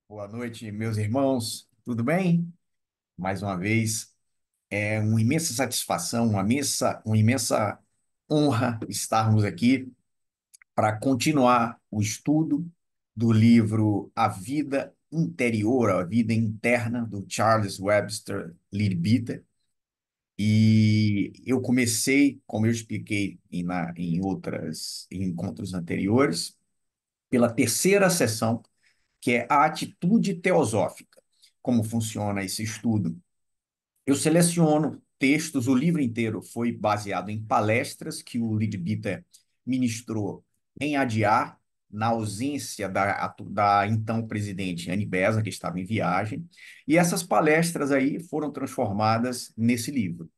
Boa noite, meus irmãos. Tudo bem? Mais uma vez, é uma imensa satisfação, uma imensa honra estarmos aqui para continuar o estudo do livro A Vida Interior, A Vida Interna, do Charles Webster Leadbeater. E eu comecei, como eu expliquei em outros encontros anteriores, pela terceira sessão, que é a atitude teosófica. Como funciona esse estudo? Eu seleciono textos, o livro inteiro foi baseado em palestras que o Leadbeater ministrou em Adiar, na ausência da então presidente Annie Besant, que estava em viagem, e essas palestras aí foram transformadas nesse livro.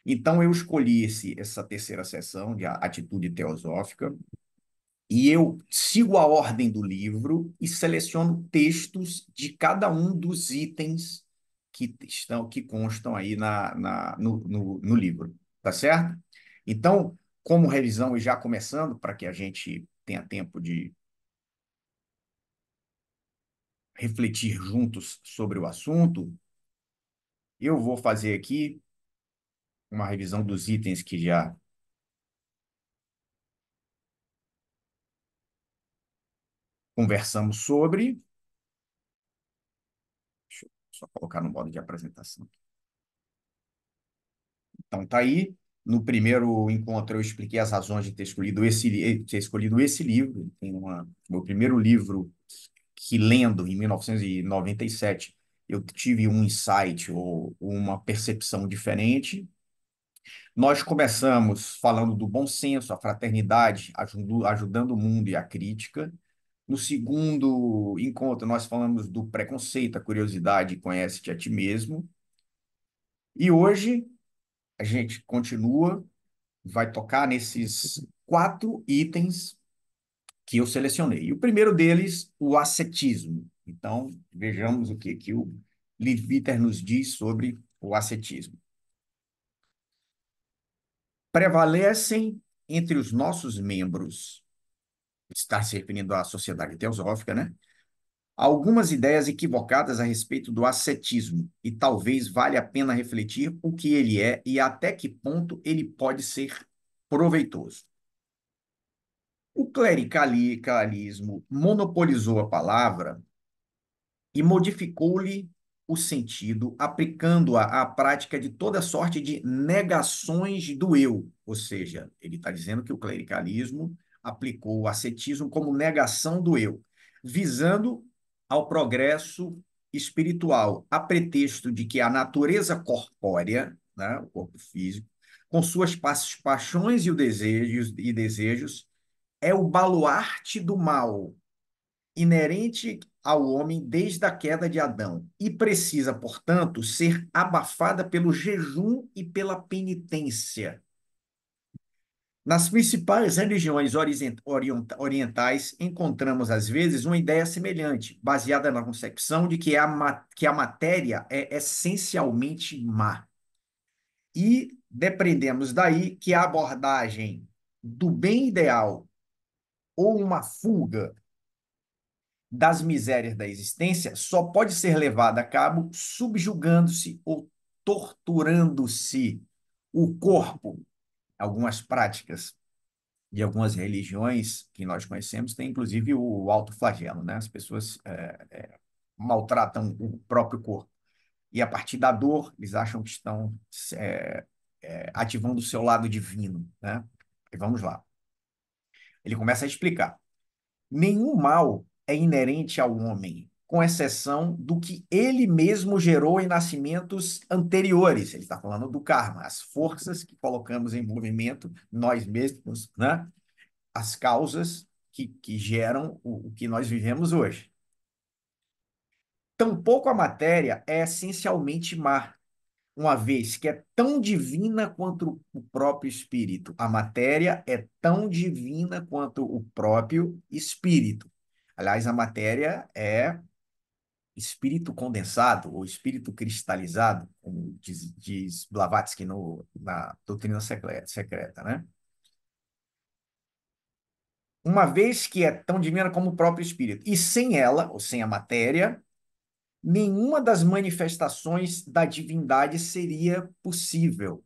Então, eu escolhi essa terceira sessão de Atitude Teosófica, e eu sigo a ordem do livro e seleciono textos de cada um dos itens que constam aí no livro, tá certo? Então, como revisão e já começando, para que a gente tenha tempo de refletir juntos sobre o assunto, eu vou fazer aqui uma revisão dos itens que já conversamos sobre. Deixa eu só colocar no modo de apresentação. Então, tá aí. No primeiro encontro, eu expliquei as razões de ter escolhido esse livro. Meu primeiro livro que, lendo em 1997, eu tive um insight ou uma percepção diferente. Nós começamos falando do bom senso, a fraternidade, ajudando o mundo e a crítica. No segundo encontro, nós falamos do preconceito, a curiosidade, conhece-te a ti mesmo. E hoje, a gente continua, vai tocar nesses quatro itens que eu selecionei. E o primeiro deles, o ascetismo. Então, vejamos o que o Leadbeater nos diz sobre o ascetismo. Prevalecem entre os nossos membros, está se referindo à sociedade teosófica, né? Algumas ideias equivocadas a respeito do ascetismo, e talvez valha a pena refletir o que ele é e até que ponto ele pode ser proveitoso. O clericalismo monopolizou a palavra e modificou-lhe o sentido, aplicando-a à prática de toda sorte de negações do eu. Ou seja, ele está dizendo que o clericalismo aplicou o ascetismo como negação do eu, visando ao progresso espiritual, a pretexto de que a natureza corpórea, né, o corpo físico, com suas paixões e desejos, é o baluarte do mal, inerente ao homem desde a queda de Adão, e precisa, portanto, ser abafada pelo jejum e pela penitência. Nas principais religiões orientais, encontramos, às vezes, uma ideia semelhante, baseada na concepção de que a matéria é essencialmente má. E depreendemos daí que a abordagem do bem ideal ou uma fuga das misérias da existência só pode ser levada a cabo subjugando-se ou torturando-se o corpo. Algumas práticas de algumas religiões que nós conhecemos têm, inclusive, o autoflagelo, né? As pessoas maltratam o próprio corpo. E, a partir da dor, eles acham que estão ativando o seu lado divino, né? E vamos lá. Ele começa a explicar. Nenhum mal é inerente ao homem, com exceção do que ele mesmo gerou em nascimentos anteriores. Ele está falando do karma, as forças que colocamos em movimento, nós mesmos, né? As causas que geram o que nós vivemos hoje. Tampouco a matéria é essencialmente má, uma vez que é tão divina quanto o próprio espírito. A matéria é tão divina quanto o próprio espírito. Aliás, a matéria é espírito condensado ou espírito cristalizado, como diz Blavatsky na Doutrina Secreta, né? Uma vez que é tão divina como o próprio espírito. E sem ela, ou sem a matéria, Nenhuma das manifestações da divindade seria possível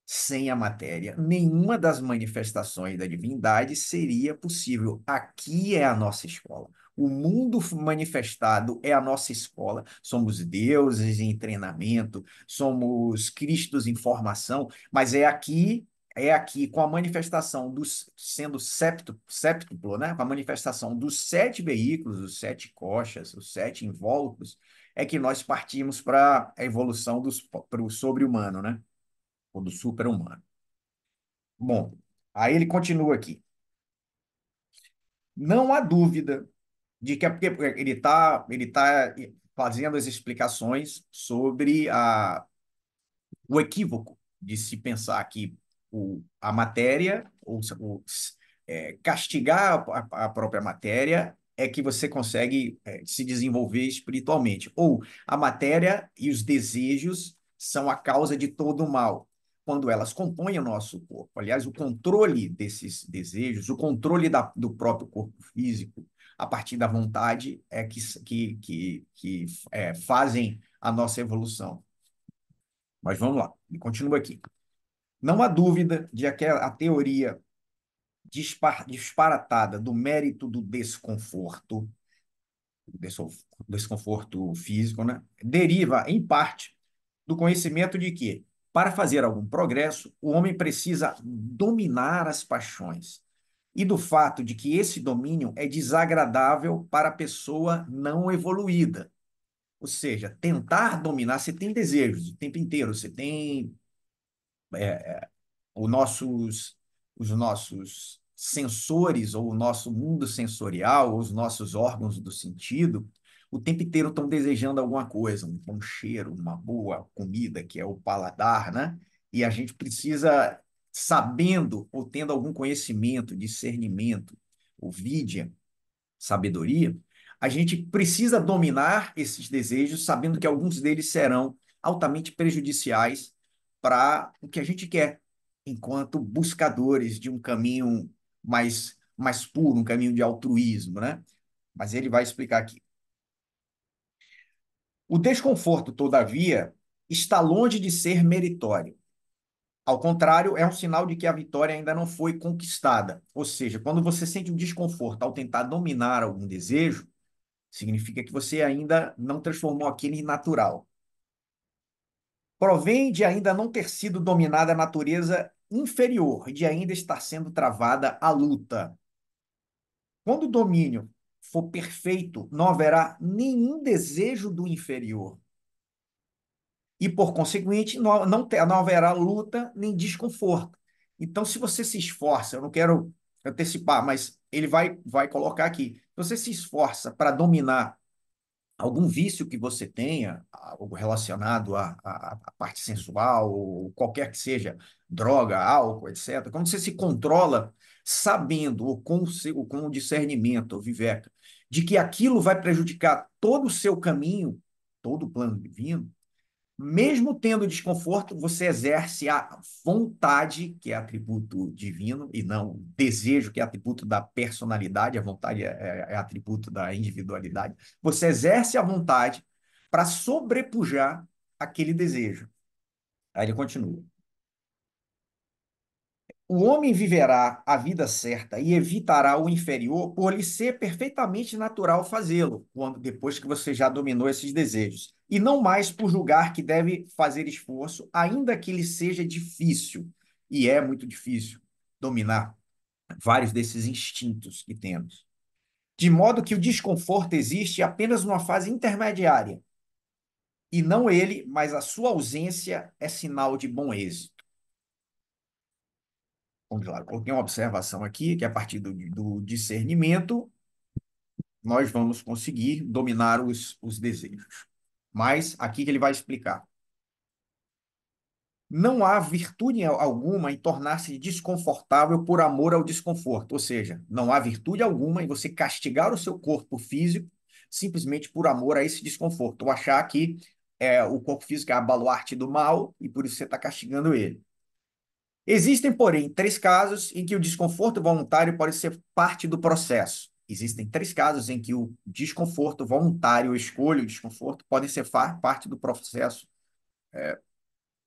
sem a matéria. Nenhuma das manifestações da divindade seria possível. Aqui é a nossa escola. O mundo manifestado é a nossa escola. Somos deuses em treinamento, somos Cristos em formação, mas é aqui com a manifestação dos sendo séptuplo, né? Com a manifestação dos sete veículos, os sete coxas, os sete invólucros, é que nós partimos para a evolução para o sobre-humano, né? Ou do super-humano. Bom, aí ele continua aqui. Não há dúvida de que é porque ele tá fazendo as explicações sobre o equívoco de se pensar que a matéria, castigar a própria matéria, é que você consegue se desenvolver espiritualmente. Ou a matéria e os desejos são a causa de todo o mal, quando elas compõem o nosso corpo. Aliás, o controle desses desejos, o controle do próprio corpo físico, a partir da vontade, é que fazem a nossa evolução. Mas vamos lá, ele continua aqui. Não há dúvida de que a teoria disparatada do mérito do desconforto físico, né, deriva, em parte, do conhecimento de que, para fazer algum progresso, o homem precisa dominar as paixões. E do fato de que esse domínio é desagradável para a pessoa não evoluída. Ou seja, tentar dominar, você tem desejos o tempo inteiro, você tem os nossos sensores, ou o nosso mundo sensorial, ou os nossos órgãos do sentido, o tempo inteiro estão desejando alguma coisa, um bom cheiro, uma boa comida, que é o paladar, né? E a gente precisa, sabendo ou tendo algum conhecimento, discernimento, ou vidya, sabedoria, a gente precisa dominar esses desejos, sabendo que alguns deles serão altamente prejudiciais para o que a gente quer, enquanto buscadores de um caminho mais puro, um caminho de altruísmo, né? Mas ele vai explicar aqui. O desconforto, todavia, está longe de ser meritório. Ao contrário, é um sinal de que a vitória ainda não foi conquistada. Ou seja, quando você sente um desconforto ao tentar dominar algum desejo, significa que você ainda não transformou aquilo em natural. Provém de ainda não ter sido dominada a natureza inferior, de ainda estar sendo travada a luta. Quando o domínio for perfeito, não haverá nenhum desejo do inferior. E, por conseguinte, não haverá luta nem desconforto. Então, se você se esforça, eu não quero antecipar, mas ele vai colocar aqui, se você se esforça para dominar algum vício que você tenha, algo relacionado à parte sensual, ou qualquer que seja, droga, álcool, etc., quando você se controla sabendo, ou com o discernimento, ou viveca, de que aquilo vai prejudicar todo o seu caminho, todo o plano divino, mesmo tendo desconforto, você exerce a vontade, que é atributo divino, e não o desejo, que é atributo da personalidade, a vontade é atributo da individualidade. Você exerce a vontade para sobrepujar aquele desejo. Aí ele continua. O homem viverá a vida certa e evitará o inferior por lhe ser perfeitamente natural fazê-lo, quando depois que você já dominou esses desejos, e não mais por julgar que deve fazer esforço, ainda que lhe seja difícil, e é muito difícil dominar vários desses instintos que temos. De modo que o desconforto existe apenas numa fase intermediária, e não ele, mas a sua ausência é sinal de bom êxito. Vamos lá, coloquei uma observação aqui, que a partir do discernimento, nós vamos conseguir dominar os desejos. Mas aqui que ele vai explicar. Não há virtude alguma em tornar-se desconfortável por amor ao desconforto. Ou seja, não há virtude alguma em você castigar o seu corpo físico simplesmente por amor a esse desconforto. Ou achar que o corpo físico é a baluarte do mal e por isso você está castigando ele. Existem, porém, três casos em que o desconforto voluntário pode ser parte do processo. existem três casos em que o desconforto voluntário, a escolha, o desconforto, podem ser parte do processo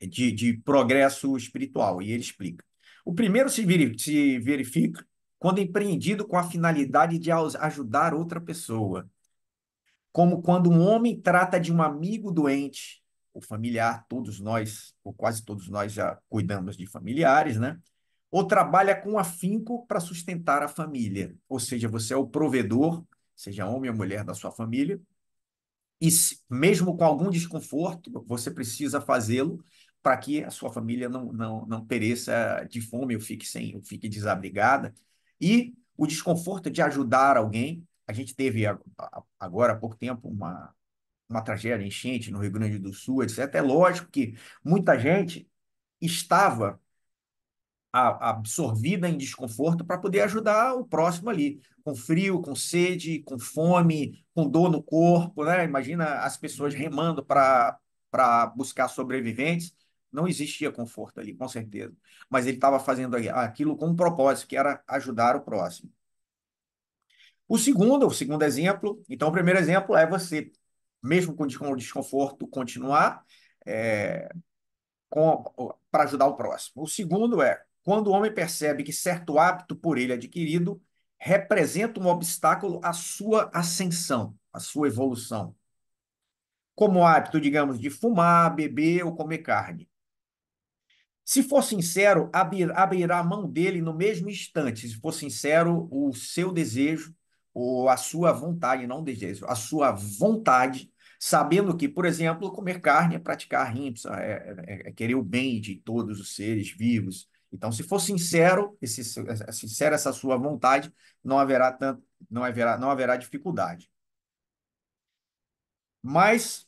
de progresso espiritual, e ele explica. O primeiro se verifica quando empreendido com a finalidade de ajudar outra pessoa, como quando um homem trata de um amigo doente, o familiar, todos nós, ou quase todos nós já cuidamos de familiares, né? Ou trabalha com afinco para sustentar a família, ou seja, você é o provedor, seja homem ou mulher da sua família, e mesmo com algum desconforto, você precisa fazê-lo para que a sua família não pereça de fome ou fique desabrigada. E o desconforto de ajudar alguém. A gente teve agora há pouco tempo uma tragédia, enchente no Rio Grande do Sul, etc. É lógico que muita gente estava absorvida em desconforto para poder ajudar o próximo ali, com frio, com sede, com fome, com dor no corpo, né? Imagina as pessoas remando para buscar sobreviventes. Não existia conforto ali, com certeza. Mas ele estava fazendo aquilo com um propósito, que era ajudar o próximo. O segundo exemplo, então, o primeiro exemplo é você, mesmo com o desconforto, continuar é, para ajudar o próximo. O segundo é quando o homem percebe que certo hábito por ele adquirido representa um obstáculo à sua ascensão, à sua evolução. Como o hábito, digamos, de fumar, beber ou comer carne. Se for sincero, abrirá a mão dele no mesmo instante. Se for sincero, o seu desejo ou a sua vontade, não desejo, a sua vontade, sabendo que, por exemplo, comer carne é praticar rimsa, é querer o bem de todos os seres vivos. Então, se for sincero, sincera essa sua vontade, não haverá dificuldade. Mas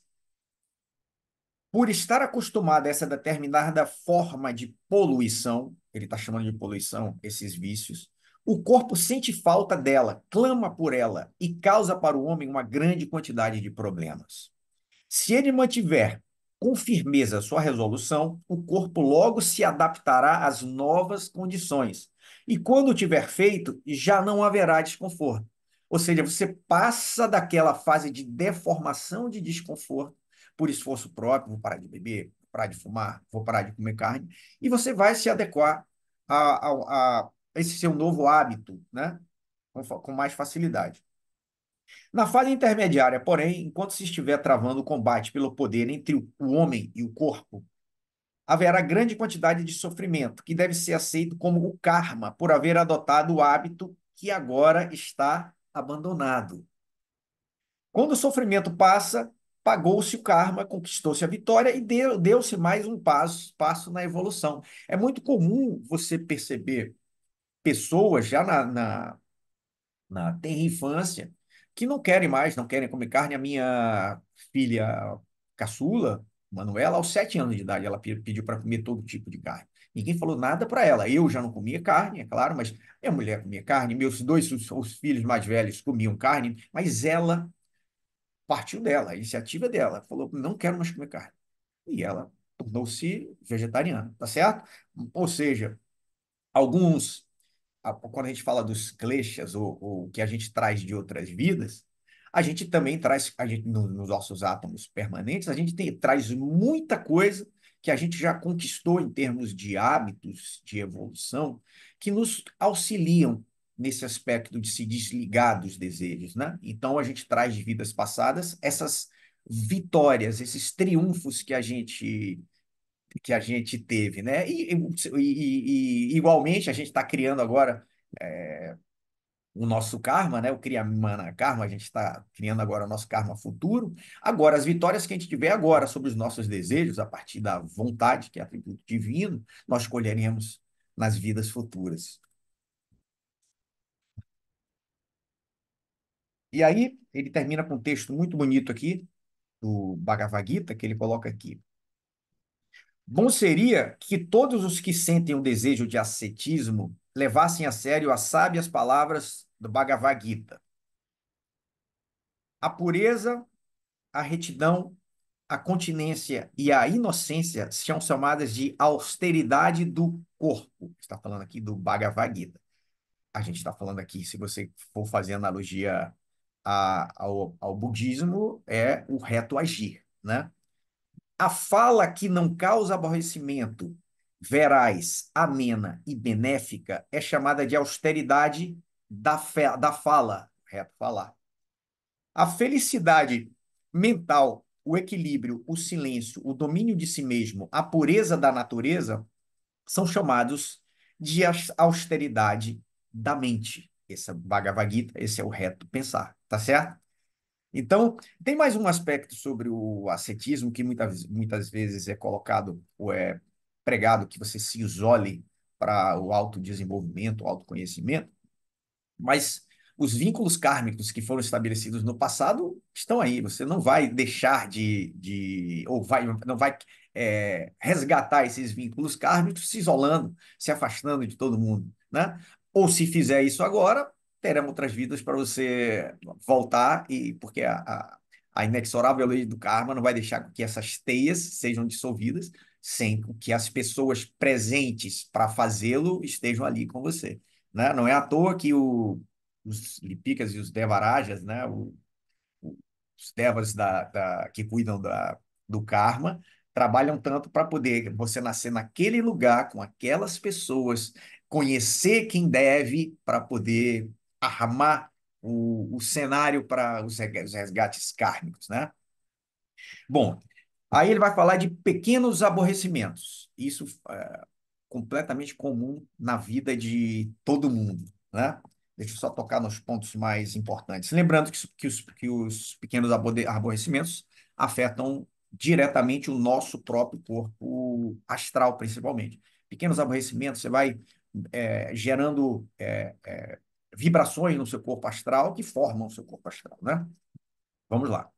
por estar acostumado a essa determinada forma de poluição, ele está chamando de poluição esses vícios, o corpo sente falta dela, clama por ela e causa para o homem uma grande quantidade de problemas. Se ele mantiver com firmeza sua resolução, o corpo logo se adaptará às novas condições. E quando tiver feito, já não haverá desconforto. Ou seja, você passa daquela fase de deformação de desconforto por esforço próprio, vou parar de beber, vou parar de fumar, vou parar de comer carne, e você vai se adequar a esse seu novo hábito, né? Com mais facilidade. Na fase intermediária, porém, enquanto se estiver travando o combate pelo poder entre o homem e o corpo, haverá grande quantidade de sofrimento, que deve ser aceito como o karma por haver adotado o hábito que agora está abandonado. Quando o sofrimento passa, pagou-se o karma, conquistou-se a vitória e deu-se mais um passo na evolução. É muito comum você perceber pessoas já na tenra infância, que não querem mais, não querem comer carne. A minha filha caçula, Manuela, aos 7 anos de idade, ela pediu para comer todo tipo de carne. Ninguém falou nada para ela. Eu já não comia carne, é claro, mas minha mulher comia carne, meus dois os filhos mais velhos comiam carne, mas ela partiu dela, a iniciativa dela, falou: não quero mais comer carne. E ela tornou-se vegetariana, tá certo? Ou seja, alguns quando a gente fala dos kleshas, ou que a gente traz de outras vidas, a gente também traz, nos nossos átomos permanentes, a gente traz muita coisa que a gente já conquistou em termos de hábitos de evolução, que nos auxiliam nesse aspecto de se desligar dos desejos, né? Então, a gente traz de vidas passadas essas vitórias, esses triunfos que a gente teve, né? Igualmente, a gente está criando agora o nosso karma, né? O Kriyamana Karma, a gente está criando agora o nosso karma futuro. Agora, as vitórias que a gente tiver agora sobre os nossos desejos, a partir da vontade, que é atributo divino, nós colheremos nas vidas futuras. E aí, ele termina com um texto muito bonito aqui, do Bhagavad Gita, que ele coloca aqui. Bom seria que todos os que sentem o desejo de ascetismo levassem a sério as sábias palavras do Bhagavad Gita. A pureza, a retidão, a continência e a inocência são chamadas de austeridade do corpo. Está falando aqui do Bhagavad Gita. A gente está falando aqui, se você for fazer analogia ao budismo, é o reto agir, né? A fala que não causa aborrecimento, veraz, amena e benéfica é chamada de austeridade da fala, reto falar. A felicidade mental, o equilíbrio, o silêncio, o domínio de si mesmo, a pureza da natureza são chamados de austeridade da mente. Esse é o Bhagavad Gita, esse é o reto pensar, tá certo? Então, tem mais um aspecto sobre o ascetismo que muitas vezes é colocado ou é pregado que você se isole para o autodesenvolvimento, o autoconhecimento, mas os vínculos kármicos que foram estabelecidos no passado estão aí. Você não vai deixar ou não vai resgatar esses vínculos kármicos se isolando, se afastando de todo mundo, né? Ou se fizer isso agora, teremos outras vidas para você voltar e porque a inexorável lei do karma não vai deixar que essas teias sejam dissolvidas sem que as pessoas presentes para fazê-lo estejam ali com você, né? Não é à toa que os Lipikas e os Devarajas, né? Os Devas que cuidam do karma, trabalham tanto para poder você nascer naquele lugar, com aquelas pessoas, conhecer quem deve, para poder armar o cenário para os resgates kármicos, né? Bom, aí ele vai falar de pequenos aborrecimentos. Isso é completamente comum na vida de todo mundo, né? Deixa eu só tocar nos pontos mais importantes. Lembrando que os pequenos aborrecimentos afetam diretamente o nosso próprio corpo astral, principalmente. Pequenos aborrecimentos, você vai gerando vibrações no seu corpo astral que formam o seu corpo astral, né? Vamos lá.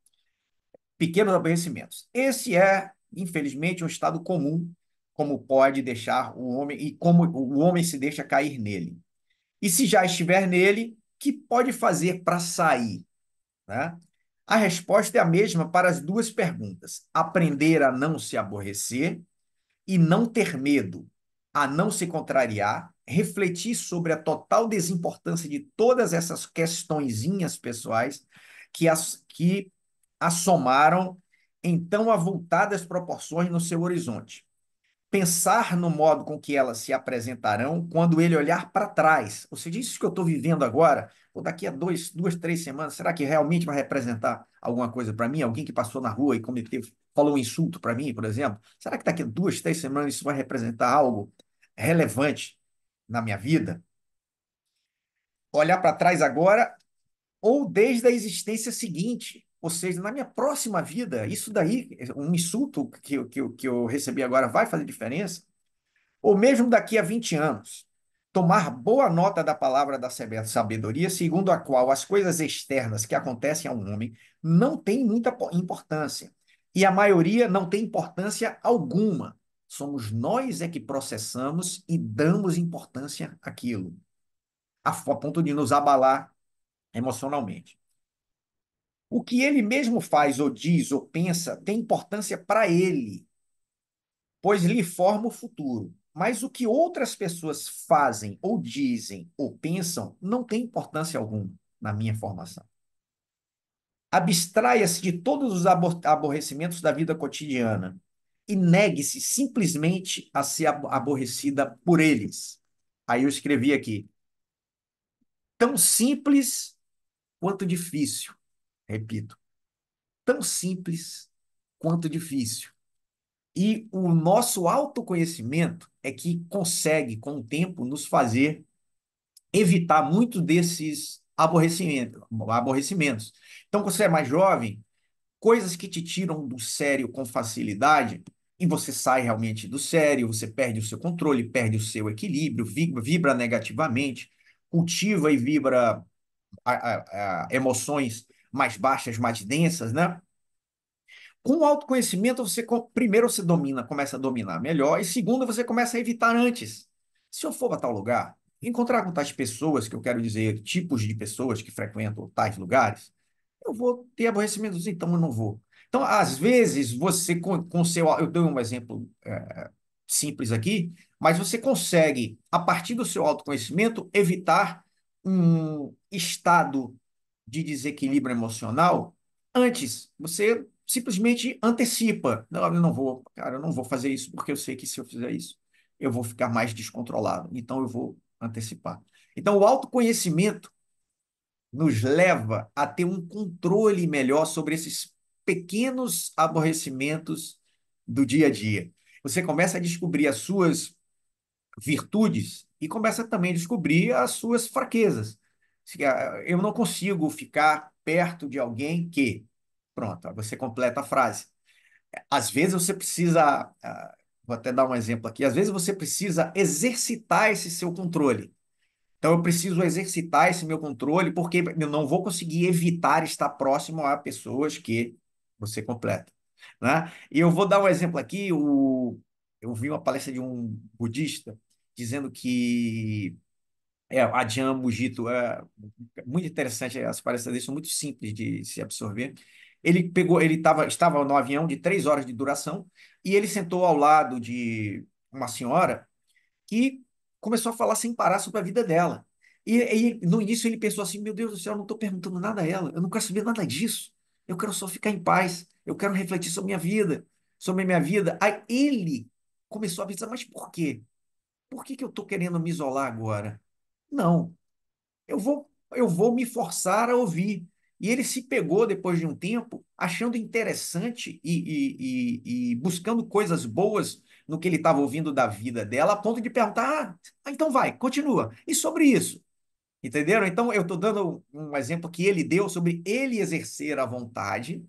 Pequenos aborrecimentos. Esse é, infelizmente, um estado comum, como pode deixar o homem, e como o homem se deixa cair nele. E se já estiver nele, que pode fazer para sair? Né? A resposta é a mesma para as duas perguntas: aprender a não se aborrecer e não ter medo, a não se contrariar, refletir sobre a total desimportância de todas essas questõezinhas pessoais que assomaram em tão avultadas proporções no seu horizonte. Pensar no modo com que elas se apresentarão quando ele olhar para trás. Ou seja, isso que eu estou vivendo agora, ou daqui a duas, 3 semanas, será que realmente vai representar alguma coisa para mim? Alguém que passou na rua e falou um insulto para mim, por exemplo? Será que daqui a 2, 3 semanas isso vai representar algo relevante na minha vida? Olhar para trás agora ou desde a existência seguinte. Ou seja, na minha próxima vida, isso daí, um insulto que eu recebi agora vai fazer diferença? Ou mesmo daqui a 20 anos, tomar boa nota da palavra da sabedoria, segundo a qual as coisas externas que acontecem a um homem não têm muita importância, e a maioria não tem importância alguma. Somos nós é que processamos e damos importância àquilo, a ponto de nos abalar emocionalmente. O que ele mesmo faz, ou diz, ou pensa, tem importância para ele, pois lhe forma o futuro. Mas o que outras pessoas fazem, ou dizem, ou pensam, não tem importância alguma na minha formação. Abstraia-se de todos os aborrecimentos da vida cotidiana e negue-se simplesmente a ser aborrecida por eles. Aí eu escrevi aqui: tão simples quanto difícil. Repito, tão simples quanto difícil. E o nosso autoconhecimento é que consegue, com o tempo, nos fazer evitar muito desses aborrecimentos. Então, quando você é mais jovem, coisas que te tiram do sério com facilidade, e você sai realmente do sério, você perde o seu controle, perde o seu equilíbrio, vibra negativamente, cultiva e vibra emoções mais baixas, mais densas, né? Com o autoconhecimento, primeiro você domina, começa a dominar melhor, e segundo, você começa a evitar antes. Se eu for para tal lugar, encontrar com tais pessoas, que eu quero dizer, tipos de pessoas que frequentam tais lugares, eu vou ter aborrecimentos, então eu não vou. Então, às vezes, você com seu. Eu dou um exemplo simples aqui, mas você consegue, a partir do seu autoconhecimento, evitar um estado de desequilíbrio emocional, antes você simplesmente antecipa. Não, eu não vou, cara, eu não vou fazer isso porque eu sei que se eu fizer isso, eu vou ficar mais descontrolado. Então eu vou antecipar. Então o autoconhecimento nos leva a ter um controle melhor sobre esses pequenos aborrecimentos do dia a dia. Você começa a descobrir as suas virtudes e começa também a descobrir as suas fraquezas. Eu não consigo ficar perto de alguém que. Pronto, aí você completa a frase. Às vezes você precisa. Vou até dar um exemplo aqui. Às vezes você precisa exercitar esse seu controle. Então, eu preciso exercitar esse meu controle, porque eu não vou conseguir evitar estar próximo a pessoas que você completa, né? E eu vou dar um exemplo aqui. Eu vi uma palestra de um budista dizendo que a Ajahn Mujito é muito interessante. As palestras dele são muito simples de se absorver. Ele pegou, estava no avião de 3 horas de duração e ele sentou ao lado de uma senhora que começou a falar sem parar sobre a vida dela. No início ele pensou assim: meu Deus do céu, eu não estou perguntando nada a ela, eu não quero saber nada disso, eu quero só ficar em paz, eu quero refletir sobre minha vida, sobre a minha vida. Aí ele começou a pensar: mas por quê? Por que que eu estou querendo me isolar agora? Não, eu vou me forçar a ouvir. E ele se pegou, depois de um tempo, achando interessante e buscando coisas boas no que ele estava ouvindo da vida dela, a ponto de perguntar: então vai, continua. E sobre isso? Entenderam? Então, eu estou dando um exemplo que ele deu sobre ele exercer a vontade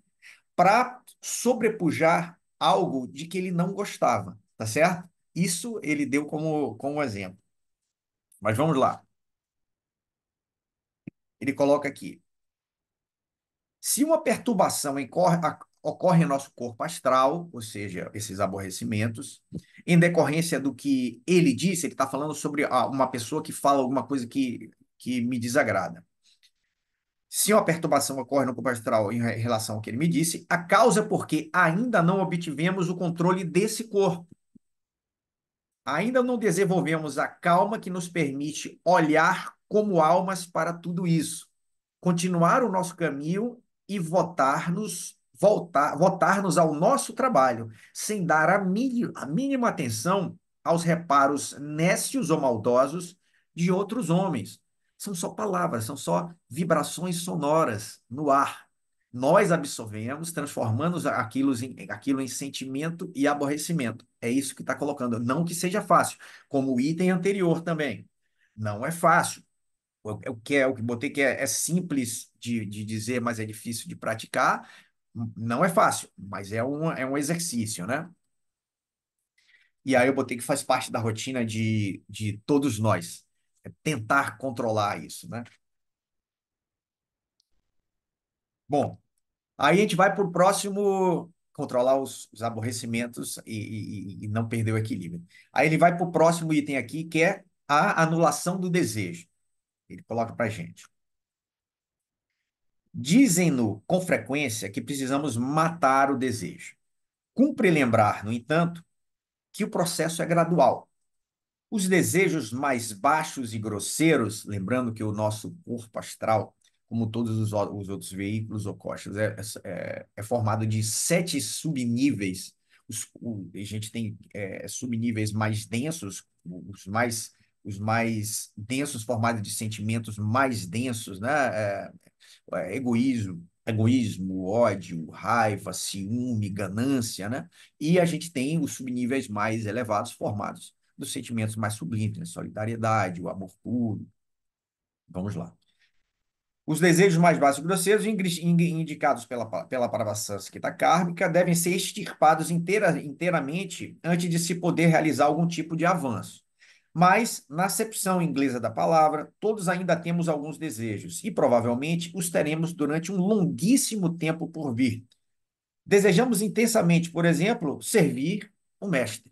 para sobrepujar algo de que ele não gostava, tá certo? Isso ele deu como exemplo. Mas vamos lá. Ele coloca aqui: se uma perturbação ocorre em nosso corpo astral, ou seja, esses aborrecimentos, em decorrência do que ele disse, ele está falando sobre uma pessoa que fala alguma coisa que me desagrada. Se uma perturbação ocorre no corpo astral em relação ao que ele me disse, a causa é porque ainda não obtivemos o controle desse corpo. Ainda não desenvolvemos a calma que nos permite olhar como almas para tudo isso, continuar o nosso caminho e votar-nos ao nosso trabalho, sem dar a mínima atenção aos reparos nécios ou maldosos de outros homens. São só palavras, são só vibrações sonoras no ar. Nós absorvemos, transformando aquilo em sentimento e aborrecimento. É isso que está colocando. Não que seja fácil, como o item anterior também. Não é fácil. O que botei que é simples de dizer, mas é difícil de praticar. Não é fácil, mas é um exercício, né? E aí eu botei que faz parte da rotina de todos nós. É tentar controlar isso, né? Bom, aí a gente vai para o próximo, controlar os aborrecimentos e não perder o equilíbrio. Aí ele vai para o próximo item aqui, que é a anulação do desejo. Ele coloca para a gente. Dizem-no com frequência que precisamos matar o desejo. Cumpre lembrar, no entanto, que o processo é gradual. Os desejos mais baixos e grosseiros, lembrando que o nosso corpo astral, como todos os outros veículos ou costas, é formado de 7 subníveis. A gente tem subníveis mais densos, os mais densos formados de sentimentos mais densos, né? Egoísmo, ódio, raiva, ciúme, ganância, né? E a gente tem os subníveis mais elevados formados dos sentimentos mais sublimes, né? Solidariedade, o amor puro. Vamos lá. Os desejos mais baixos e grosseiros, indicados pela palavra sânscrita kármica, devem ser extirpados inteiramente antes de se poder realizar algum tipo de avanço. Mas, na acepção inglesa da palavra, todos ainda temos alguns desejos e provavelmente os teremos durante um longuíssimo tempo por vir. Desejamos intensamente, por exemplo, servir o Mestre,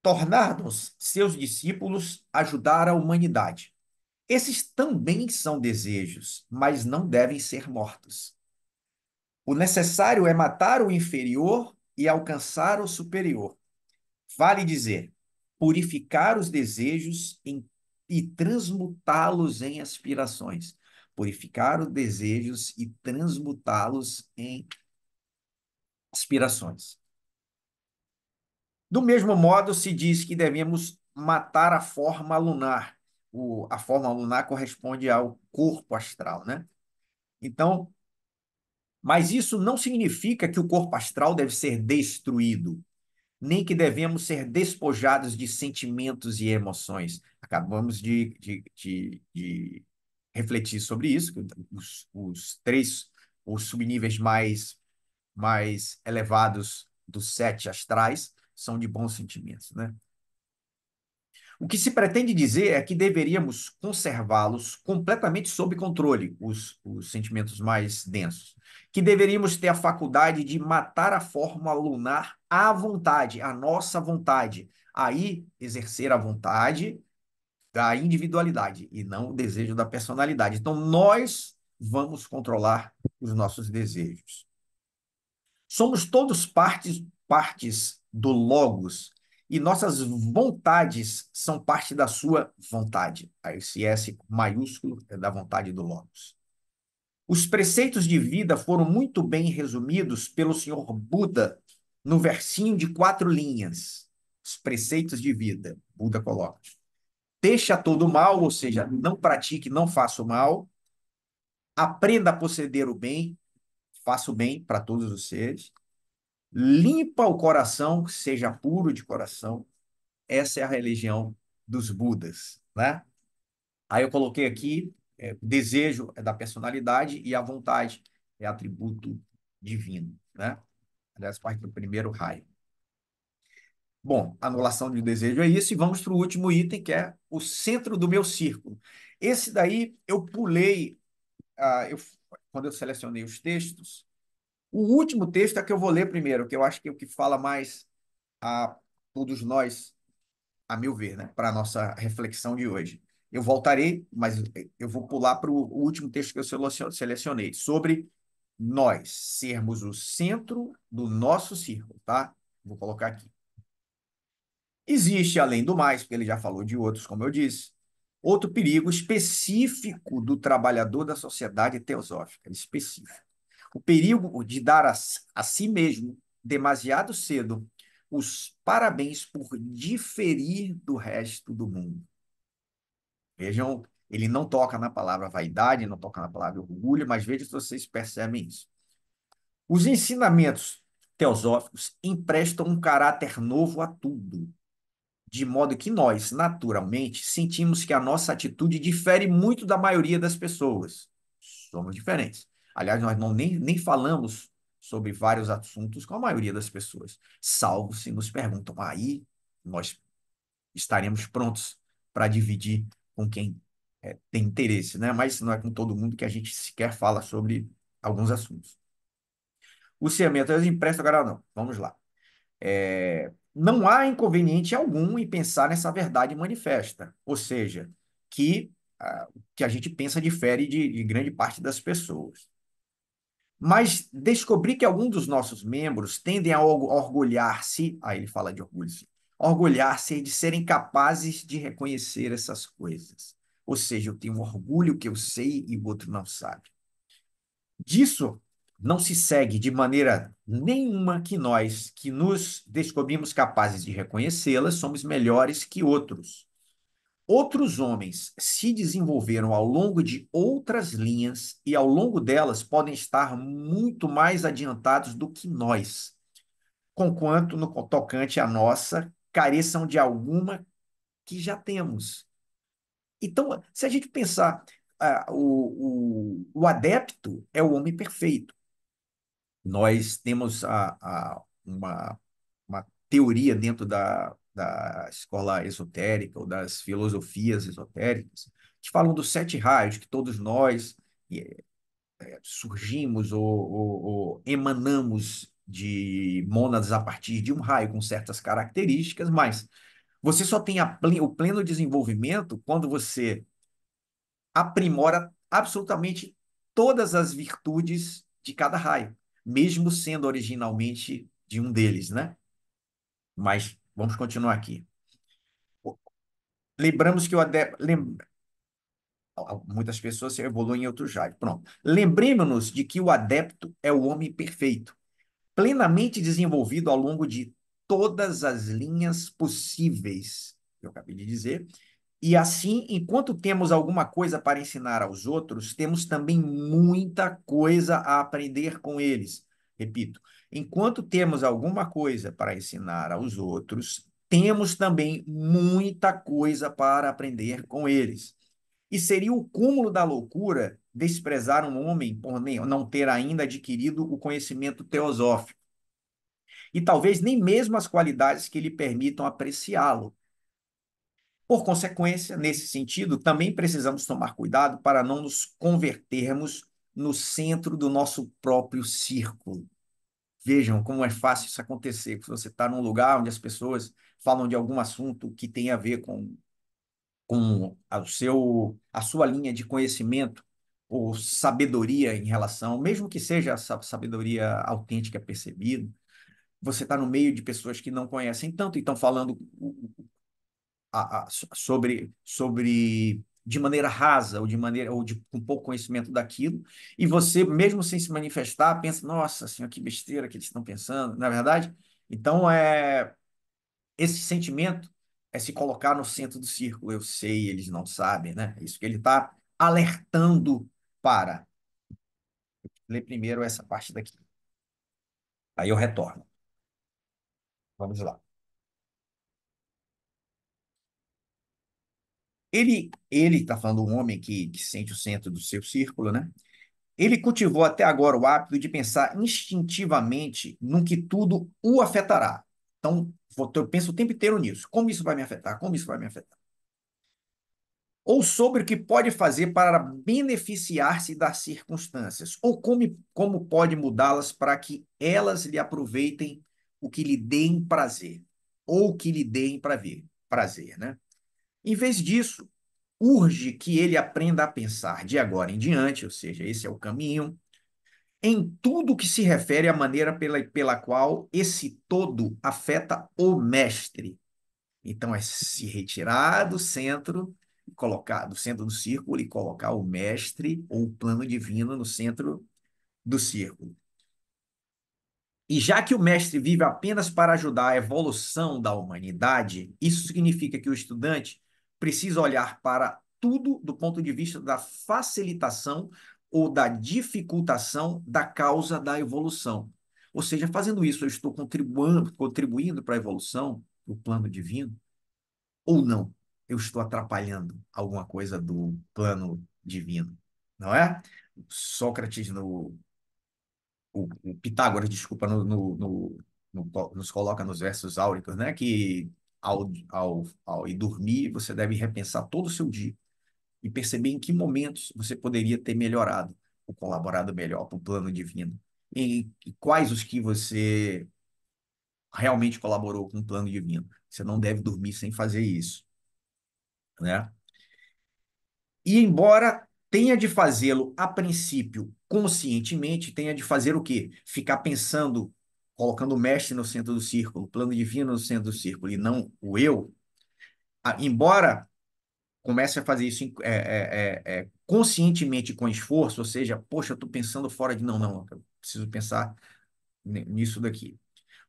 tornar-nos seus discípulos, ajudar a humanidade. Esses também são desejos, mas não devem ser mortos. O necessário é matar o inferior e alcançar o superior. Vale dizer, purificar os desejos em e transmutá-los em aspirações. Purificar os desejos e transmutá-los em aspirações. Do mesmo modo, se diz que devemos matar a forma lunar. A forma lunar corresponde ao corpo astral, né? Então, mas isso não significa que o corpo astral deve ser destruído, nem que devemos ser despojados de sentimentos e emoções. Acabamos de refletir sobre isso, os três, os subníveis mais elevados dos sete astrais são de bons sentimentos, né? O que se pretende dizer é que deveríamos conservá-los completamente sob controle, os sentimentos mais densos. Que deveríamos ter a faculdade de matar a forma lunar à vontade, à nossa vontade. Aí, exercer a vontade da individualidade e não o desejo da personalidade. Então, nós vamos controlar os nossos desejos. Somos todos partes do Logos e nossas vontades são parte da sua vontade. Esse S maiúsculo é da vontade do Logos. Os preceitos de vida foram muito bem resumidos pelo senhor Buda no versinho de 4 linhas. Os preceitos de vida, Buda coloca. Deixa todo o mal, ou seja, não pratique, não faça o mal. Aprenda a proceder o bem, faça o bem para todos os seres. Limpa o coração, seja puro de coração. Essa é a religião dos Budas, né? Aí eu coloquei aqui, desejo é da personalidade e a vontade é atributo divino, né? Aliás, parte do primeiro raio. Bom, anulação de desejo é isso, e vamos para o último item, que é o centro do meu círculo. Esse daí eu pulei, quando eu selecionei os textos. O último texto é que eu vou ler primeiro, que eu acho que é o que fala mais a todos nós, a meu ver, né, para a nossa reflexão de hoje. Eu voltarei, mas eu vou pular para o último texto que eu selecionei, sobre nós sermos o centro do nosso círculo, tá? Vou colocar aqui. Existe, além do mais, porque ele já falou de outros, como eu disse, outro perigo específico do trabalhador da sociedade teosófica, específico. O perigo de dar a si mesmo, demasiado cedo, os parabéns por diferir do resto do mundo. Vejam, ele não toca na palavra vaidade, não toca na palavra orgulho, mas vejam se vocês percebem isso. Os ensinamentos teosóficos emprestam um caráter novo a tudo, de modo que nós, naturalmente, sentimos que a nossa atitude difere muito da maioria das pessoas. Somos diferentes. Aliás, nós nem falamos sobre vários assuntos com a maioria das pessoas, salvo se nos perguntam. Aí nós estaremos prontos para dividir com quem tem interesse, né? Mas não é com todo mundo que a gente sequer fala sobre alguns assuntos. O ciamento é impresso, agora não. Vamos lá. Não há inconveniente algum em pensar nessa verdade manifesta, ou seja, que que a gente pensa difere de grande parte das pessoas. Mas descobri que alguns dos nossos membros tendem a orgulhar-se, aí ele fala de orgulho, sim, orgulhar-se de serem capazes de reconhecer essas coisas. Ou seja, eu tenho um orgulho que eu sei e o outro não sabe. Disso não se segue de maneira nenhuma que nós, que nos descobrimos capazes de reconhecê-las, somos melhores que outros. Outros homens se desenvolveram ao longo de outras linhas e ao longo delas podem estar muito mais adiantados do que nós, conquanto no tocante à nossa careçam de alguma que já temos. Então, se a gente pensar, o adepto é o homem perfeito. Nós temos uma teoria dentro da escola esotérica ou das filosofias esotéricas que falam dos 7 raios, que todos nós surgimos ou emanamos de mônadas a partir de um raio com certas características, mas você só tem o pleno desenvolvimento quando você aprimora absolutamente todas as virtudes de cada raio, mesmo sendo originalmente de um deles, né? Mas vamos continuar aqui. Lembramos que o adepto. Muitas pessoas se evoluem em outros jais. Pronto. Lembremos-nos de que o adepto é o homem perfeito, plenamente desenvolvido ao longo de todas as linhas possíveis, que eu acabei de dizer. E assim, enquanto temos alguma coisa para ensinar aos outros, temos também muita coisa a aprender com eles. Repito, enquanto temos alguma coisa para ensinar aos outros, temos também muita coisa para aprender com eles. E seria o cúmulo da loucura desprezar um homem por não ter ainda adquirido o conhecimento teosófico, e talvez nem mesmo as qualidades que lhe permitam apreciá-lo. Por consequência, nesse sentido, também precisamos tomar cuidado para não nos convertermos no centro do nosso próprio círculo. Vejam como é fácil isso acontecer. Se você está num lugar onde as pessoas falam de algum assunto que tem a ver com a sua linha de conhecimento ou sabedoria em relação, mesmo que seja essa sabedoria autêntica percebida, você está no meio de pessoas que não conhecem tanto e estão falando sobre de maneira rasa ou de maneira ou de com pouco conhecimento daquilo, e você mesmo sem se manifestar pensa, nossa senhora, que besteira que eles estão pensando, na verdade. Então esse sentimento é se colocar no centro do círculo. Eu sei, eles não sabem, né? É isso que ele está alertando para. Ler primeiro essa parte daqui. Aí eu retorno. Vamos lá. Ele está falando um homem que sente o centro do seu círculo, né? Ele cultivou até agora o hábito de pensar instintivamente no que tudo o afetará. Então, eu penso o tempo inteiro nisso. Como isso vai me afetar? Como isso vai me afetar? Ou sobre o que pode fazer para beneficiar-se das circunstâncias, ou como pode mudá-las para que elas lhe aproveitem o que lhe deem prazer, ou que lhe deem prazer, né? Em vez disso, urge que ele aprenda a pensar de agora em diante, ou seja, esse é o caminho, em tudo que se refere à maneira pela qual esse todo afeta o mestre. Então, é se retirar do centro, colocar do centro do círculo e colocar o mestre ou o plano divino no centro do círculo. E já que o mestre vive apenas para ajudar a evolução da humanidade, isso significa que o estudante precisa olhar para tudo do ponto de vista da facilitação ou da dificultação da causa da evolução. Ou seja, fazendo isso, eu estou contribuindo para a evolução do plano divino ou não? Eu estou atrapalhando alguma coisa do plano divino, não é? Sócrates o Pitágoras, desculpa, nos coloca nos versos áuricos, né? Que ao ir dormir, você deve repensar todo o seu dia e perceber em que momentos você poderia ter melhorado ou colaborado melhor para o plano divino. E quais os que você realmente colaborou com o plano divino. Você não deve dormir sem fazer isso, né? E embora tenha de fazê-lo a princípio conscientemente, tenha de fazer o quê? Ficar pensando, colocando o mestre no centro do círculo, o plano divino no centro do círculo, e não o eu, embora comece a fazer isso conscientemente com esforço, ou seja, poxa, eu estou pensando fora de não, não, eu preciso pensar nisso daqui.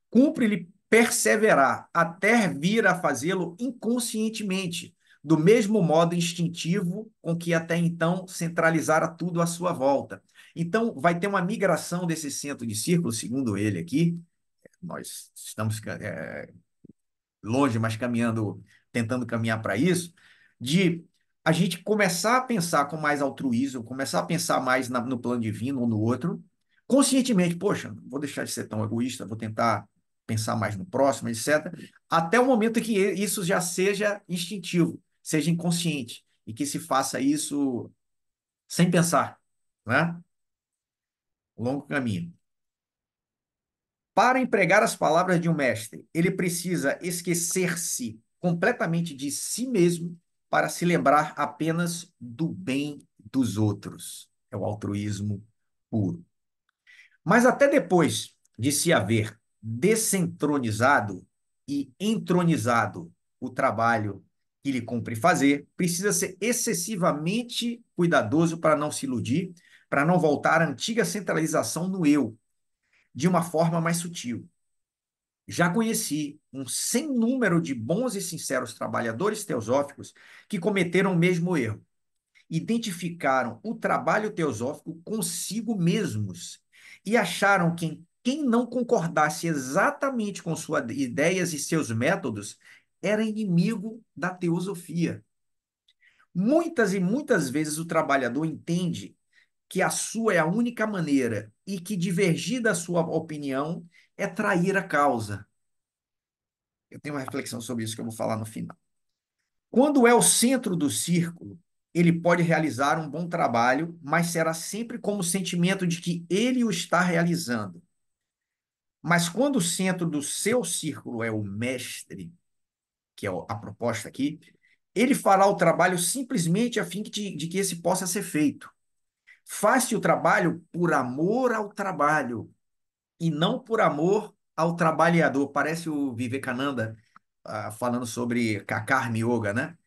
Cumpre-lhe perseverar até vir a fazê-lo inconscientemente, do mesmo modo instintivo com que até então centralizara tudo à sua volta. Então, vai ter uma migração desse centro de círculo, segundo ele aqui. Nós estamos longe, mas caminhando, tentando caminhar para isso, de a gente começar a pensar com mais altruísmo, começar a pensar mais no plano divino ou no outro, conscientemente, poxa, vou deixar de ser tão egoísta, vou tentar pensar mais no próximo, etc., até o momento que isso já seja instintivo, seja inconsciente, e que se faça isso sem pensar, né? Longo caminho. Para empregar as palavras de um mestre, ele precisa esquecer-se completamente de si mesmo para se lembrar apenas do bem dos outros. É o altruísmo puro. Mas até depois de se haver descentronizado e entronizado o trabalho que lhe cumpre fazer, precisa ser excessivamente cuidadoso para não se iludir, para não voltar à antiga centralização no eu, de uma forma mais sutil. Já conheci um sem número de bons e sinceros trabalhadores teosóficos que cometeram o mesmo erro. Identificaram o trabalho teosófico consigo mesmos e acharam que quem não concordasse exatamente com suas ideias e seus métodos era inimigo da teosofia. Muitas e muitas vezes o trabalhador entende que a sua é a única maneira e que divergir da sua opinião é trair a causa. Eu tenho uma reflexão sobre isso que eu vou falar no final. Quando é o centro do círculo, ele pode realizar um bom trabalho, mas será sempre como o sentimento de que ele o está realizando. Mas quando o centro do seu círculo é o mestre, que é a proposta aqui, ele fará o trabalho simplesmente a fim de que esse possa ser feito. Faz-se o trabalho por amor ao trabalho e não por amor ao trabalhador. Parece o Vivekananda falando sobre Karma Yoga, né?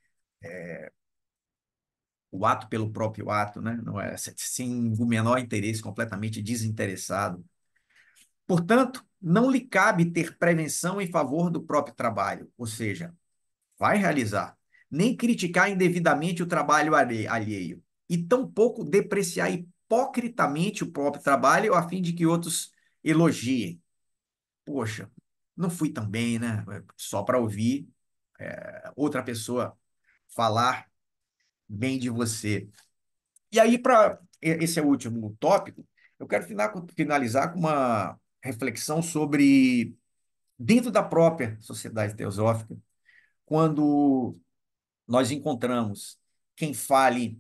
O ato pelo próprio ato, né? Não é sem o menor interesse, completamente desinteressado. Portanto, não lhe cabe ter prevenção em favor do próprio trabalho, ou seja, vai realizar, nem criticar indevidamente o trabalho alheio, e tampouco depreciar hipocritamente o próprio trabalho a fim de que outros elogiem. Poxa, não fui tão bem, né? Só para ouvir outra pessoa falar bem de você. E aí, para esse é o último tópico, eu quero finalizar com uma reflexão sobre dentro da própria sociedade teosófica, quando nós encontramos quem fale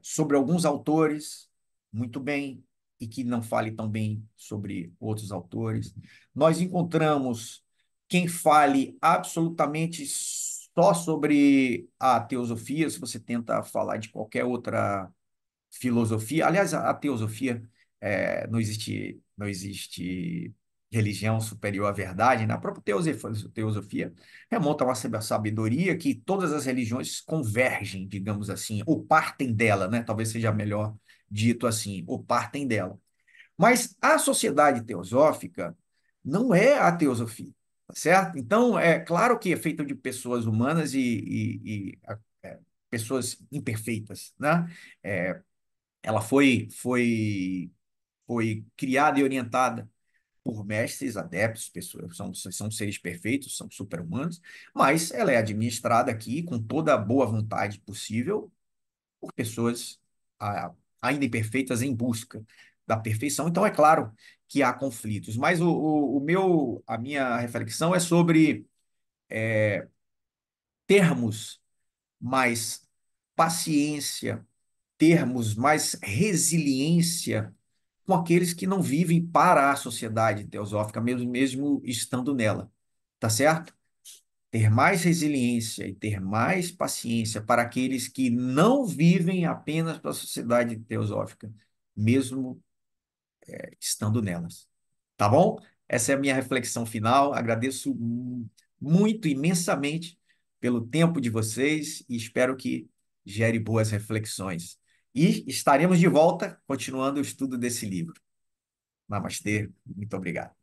sobre alguns autores muito bem e que não fale tão bem sobre outros autores. Nós encontramos quem fale absolutamente só sobre a teosofia, se você tenta falar de qualquer outra filosofia. Aliás, a teosofia não existe religião superior à verdade, né? A própria teosofia remonta a uma sabedoria que todas as religiões convergem, digamos assim, ou partem dela, né? Talvez seja melhor dito assim, ou partem dela. Mas a sociedade teosófica não é a teosofia, tá certo? Então, é claro que é feita de pessoas humanas e pessoas imperfeitas, né? É, ela foi criada e orientada por mestres, adeptos, pessoas, são seres perfeitos, são super-humanos, mas ela é administrada aqui com toda a boa vontade possível por pessoas ah, ainda imperfeitas em busca da perfeição. Então, é claro que há conflitos, mas a minha reflexão é sobre termos mais paciência, termos mais resiliência com aqueles que não vivem para a sociedade teosófica, mesmo estando nela, tá certo? Ter mais resiliência e ter mais paciência para aqueles que não vivem apenas para a sociedade teosófica, mesmo estando nelas. Tá bom? Essa é a minha reflexão final. Agradeço muito, imensamente, pelo tempo de vocês e espero que gere boas reflexões. E estaremos de volta continuando o estudo desse livro. Namastê, muito obrigado.